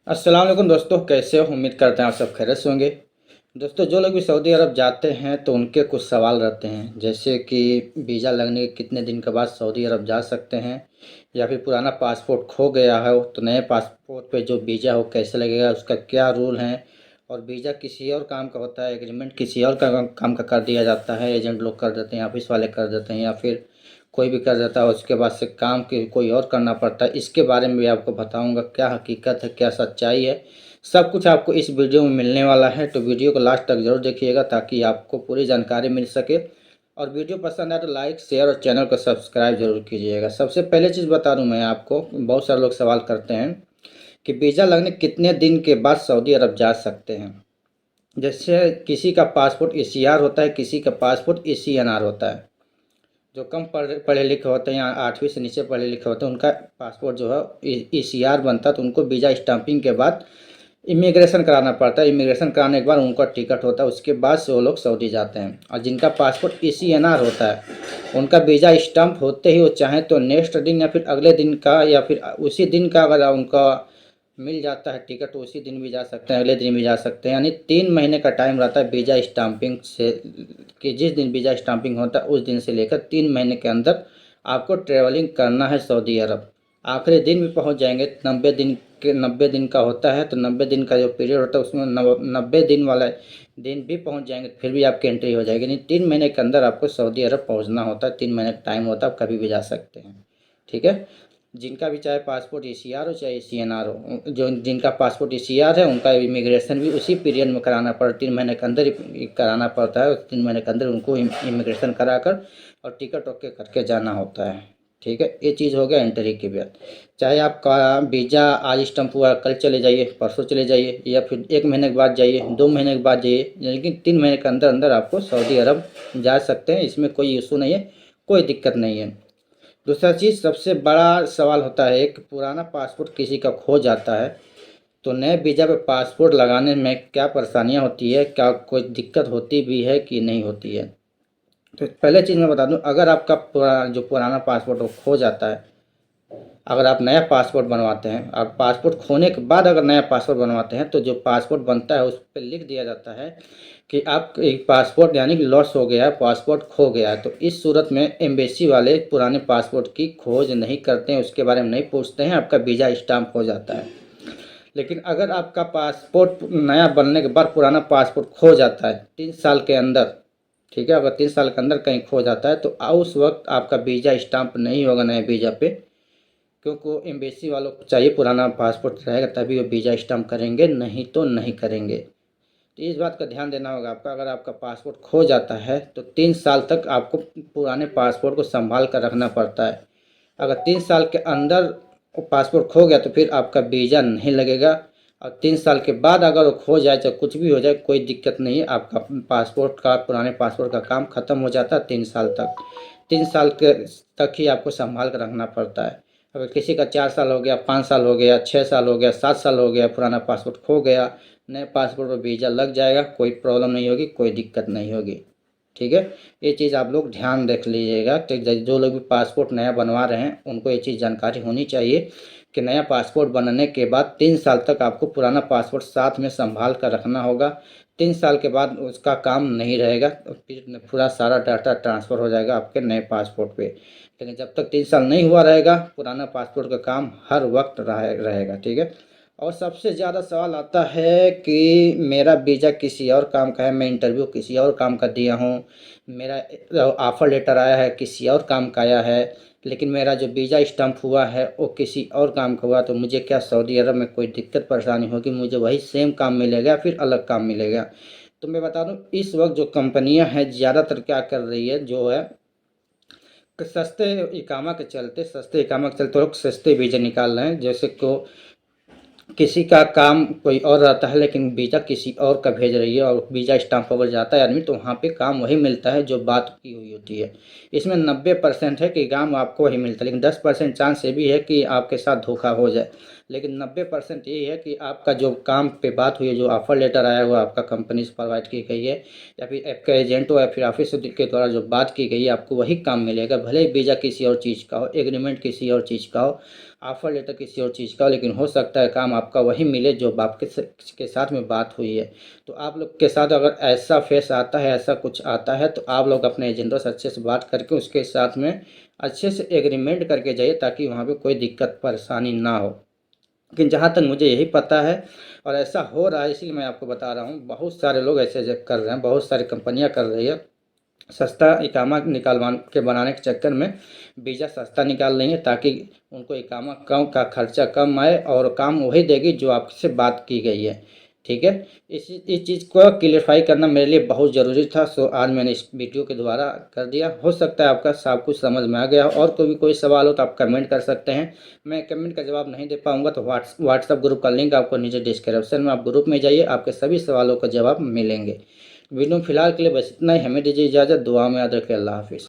अस्सलाम वालेकुम दोस्तों, कैसे हो? उम्मीद करते हैं आप सब खैरियत से होंगे। दोस्तों, जो लोग भी सऊदी अरब जाते हैं तो उनके कुछ सवाल रहते हैं, जैसे कि वीज़ा लगने के कितने दिन के बाद सऊदी अरब जा सकते हैं, या फिर पुराना पासपोर्ट खो गया है तो नए पासपोर्ट पे जो वीज़ा हो कैसे लगेगा, उसका क्या रूल है। और वीज़ा किसी और काम का होता है, एग्रीमेंट किसी और का काम का कर दिया जाता है, एजेंट लोग कर देते हैं, ऑफिस वाले कर देते हैं, या फिर कोई भी कर देता है, उसके बाद से काम के कोई और करना पड़ता है। इसके बारे में भी आपको बताऊंगा, क्या हकीकत है, क्या सच्चाई है। सब कुछ आपको इस वीडियो में मिलने वाला है, तो वीडियो को लास्ट तक जरूर देखिएगा ताकि आपको पूरी जानकारी मिल सके। और वीडियो पसंद आए तो लाइक शेयर और चैनल को सब्सक्राइब जरूर कीजिएगा। सबसे पहले चीज़ बता दूं मैं आपको, बहुत सारे लोग सवाल करते हैं कि वीज़ा लगने कितने दिन के बाद सऊदी अरब जा सकते हैं। जैसे किसी का पासपोर्ट ECR होता है, किसी का पासपोर्ट ECNR होता है। जो कम पढ़े पढ़े लिखे होते हैं या 8वीं से नीचे पढ़े लिखे होते हैं, उनका पासपोर्ट जो है ECR बनता है, तो उनको वीज़ा स्टाम्पिंग के बाद इमिग्रेशन कराना पड़ता है। इमिग्रेशन कराने के बाद उनका टिकट होता है, उसके बाद से वो लोग सऊदी जाते हैं। और जिनका पासपोर्ट ECNR होता है, उनका वीज़ा स्टाम्प होते ही वो चाहें तो नेक्स्ट दिन या फिर अगले दिन का या फिर उसी दिन का अगर उनका मिल जाता है टिकट, तो उसी दिन भी जा सकते हैं, अगले दिन भी जा सकते हैं। यानी 3 महीने का टाइम रहता है वीज़ा स्टाम्पिंग से, कि जिस दिन वीज़ा स्टाम्पिंग होता है उस दिन से लेकर 3 महीने के अंदर आपको ट्रेवलिंग करना है सऊदी अरब। आखिरी दिन भी पहुंच जाएंगे, 90 दिन के 90 दिन का होता है, तो 90 दिन का जो पीरियड होता है उसमें 90 दिन वाला दिन भी पहुंच जाएंगे, फिर भी आपकी एंट्री हो जाएगी। नहीं, 3 महीने के अंदर आपको सऊदी अरब पहुंचना होता है। 3 महीने का टाइम होता है, आप कभी भी जा सकते हैं। ठीक है। जिनका भी चाहे पासपोर्ट ECR हो चाहे ECNR हो, जो जिनका पासपोर्ट ECR है उनका इमिग्रेशन भी उसी पीरियड में कराना पड़ता, 3 महीने के अंदर ही कराना पड़ता है। 3 महीने के अंदर उनको इमिग्रेशन कराकर और टिकट ओके करके जाना होता है। ठीक है, ये चीज़ हो गया एंट्री के बाद। चाहे आपका वीज़ा आज स्टम्प हुआ, कल चले जाइए, परसों चले जाइए, या फिर 1 महीने के बाद जाइए, 2 महीने के बाद जाइए, लेकिन 3 महीने के अंदर अंदर आपको सऊदी अरब जा सकते हैं। इसमें कोई इशू नहीं है, कोई दिक्कत नहीं है। दूसरा चीज़, सबसे बड़ा सवाल होता है कि पुराना पासपोर्ट किसी का खो जाता है तो नए वीज़ा पे पासपोर्ट लगाने में क्या परेशानियां होती है, क्या कोई दिक्कत होती भी है कि नहीं होती है। तो पहले चीज़ मैं बता दूं, अगर आपका जो पुराना पासपोर्ट वो खो जाता है, अगर आप नया पासपोर्ट बनवाते हैं और पासपोर्ट खोने के बाद अगर नया पासपोर्ट बनवाते हैं, तो जो पासपोर्ट बनता है उस पर लिख दिया जाता है कि आप एक पासपोर्ट यानी कि लॉस हो गया है, पासपोर्ट खो गया है। तो इस सूरत में एम्बेसी वाले पुराने पासपोर्ट की खोज नहीं करते हैं, उसके बारे में नहीं पूछते हैं, आपका वीज़ा स्टाम्प हो जाता है। लेकिन अगर आपका पासपोर्ट नया बनने के बाद पुराना पासपोर्ट खो जाता है 3 साल के अंदर, ठीक है, अगर 3 साल के अंदर कहीं खो जाता है तो उस वक्त आपका वीज़ा स्टाम्प नहीं होगा नए वीज़ा पे, क्योंकि एम्बेसी वालों को चाहिए पुराना पासपोर्ट रहेगा तभी वो वीज़ा स्टाम्प करेंगे, नहीं तो नहीं करेंगे। तो इस बात का ध्यान देना होगा आपका। अगर आपका पासपोर्ट खो जाता है तो 3 साल तक आपको पुराने पासपोर्ट को संभाल कर रखना पड़ता है। अगर 3 साल के अंदर वो पासपोर्ट खो गया तो फिर आपका वीज़ा नहीं लगेगा। और 3 साल के बाद अगर वो खो जाए चाहे कुछ भी हो जाए, कोई दिक्कत नहीं है, आपका पासपोर्ट का पुराने पासपोर्ट का काम ख़त्म हो जाता है 3 साल तक। 3 साल के तक ही आपको संभाल कर रखना पड़ता है। अगर किसी का 4 साल हो गया, 5 साल हो गया, 6 साल हो गया, 7 साल हो गया, पुराना पासपोर्ट खो गया, नए पासपोर्ट पर वीज़ा लग जाएगा, कोई प्रॉब्लम नहीं होगी, कोई दिक्कत नहीं होगी। ठीक है, ये चीज़ आप लोग ध्यान रख लीजिएगा कि जो लोग भी पासपोर्ट नया बनवा रहे हैं उनको ये चीज़ जानकारी होनी चाहिए कि नया पासपोर्ट बनने के बाद 3 साल तक आपको पुराना पासपोर्ट साथ में संभाल कर रखना होगा। 3 साल के बाद उसका काम नहीं रहेगा, तो फिर पूरा सारा डाटा ट्रांसफ़र हो जाएगा आपके नए पासपोर्ट पे। लेकिन जब तक 3 साल नहीं हुआ रहेगा, पुराना पासपोर्ट का काम हर वक्त रहेगा। ठीक है। और सबसे ज़्यादा सवाल आता है कि मेरा वीज़ा किसी और काम का है, मैं इंटरव्यू किसी और काम का दिया हूँ, मेरा ऑफ़र लेटर आया है किसी और काम का आया है, लेकिन मेरा जो वीज़ा स्टम्प हुआ है वो किसी और काम का हुआ, तो मुझे क्या सऊदी अरब में कोई दिक्कत परेशानी होगी, मुझे वही सेम काम मिलेगा फिर अलग काम मिलेगा। तो मैं बता दूं, इस वक्त जो कंपनियां हैं ज़्यादातर क्या कर रही है, जो है कि सस्ते इकामा के चलते लोग सस्ते वीज़ा निकाल रहे हैं। जैसे को किसी का काम कोई और रहता है लेकिन वीज़ा किसी और का भेज रही है और वीज़ा स्टाम्प पर जाता है आदमी, तो वहाँ पे काम वही मिलता है जो बात की हुई होती है। इसमें 90% है कि काम आपको वही मिलता है, लेकिन 10% चांस ये भी है कि आपके साथ धोखा हो जाए। लेकिन 90% यही है कि आपका जो काम पे बात हुई है, जो ऑफ़र लेटर आया हुआ आपका कंपनी से प्रोवाइड की गई है, या फिर आपका एजेंट हो या फिर ऑफिस के द्वारा जो बात की गई है, आपको वही काम मिलेगा। भले ही वीज़ा किसी और चीज़ का हो, एग्रीमेंट किसी और चीज़ का हो, ऑफ़र लेटर किसी और चीज़ का हो, लेकिन हो सकता है काम आपका वही मिले जो आपके के साथ में बात हुई है। तो आप लोग के साथ अगर ऐसा फेस आता है, ऐसा कुछ आता है, तो आप लोग अपने एजेंटों से अच्छे से बात करके उसके साथ में अच्छे से एग्रीमेंट करके जाइए, ताकि वहाँ पे कोई दिक्कत परेशानी ना हो। लेकिन जहाँ तक मुझे यही पता है और ऐसा हो रहा है, इसीलिए मैं आपको बता रहा हूँ, बहुत सारे लोग ऐसे कर रहे हैं, बहुत सारी कंपनियां कर रही है। सस्ता इकामा निकालवा के बनाने के चक्कर में वीज़ा सस्ता निकाल रही है, ताकि उनको इकामा कम का खर्चा कम आए और काम वही देगी जो आपसे बात की गई है। ठीक है, इस चीज़ को क्लियरफाई करना मेरे लिए बहुत ज़रूरी था। सो आज मैंने इस वीडियो के द्वारा कर दिया। हो सकता है आपका सब कुछ समझ में आ गया हो, और कोई सवाल हो तो आप कमेंट कर सकते हैं। मैं कमेंट का जवाब नहीं दे पाऊंगा तो व्हाट्सअप ग्रुप का लिंक आपको नीचे डिस्क्रिप्शन में, आप ग्रुप में जाइए, आपके सभी सवालों का जवाब मिलेंगे। वीडियो फिलहाल के लिए बस इतना ही। हमें दीजिए इजाज़त। दुआ में याद रखें। अल्लाह हाफिज़।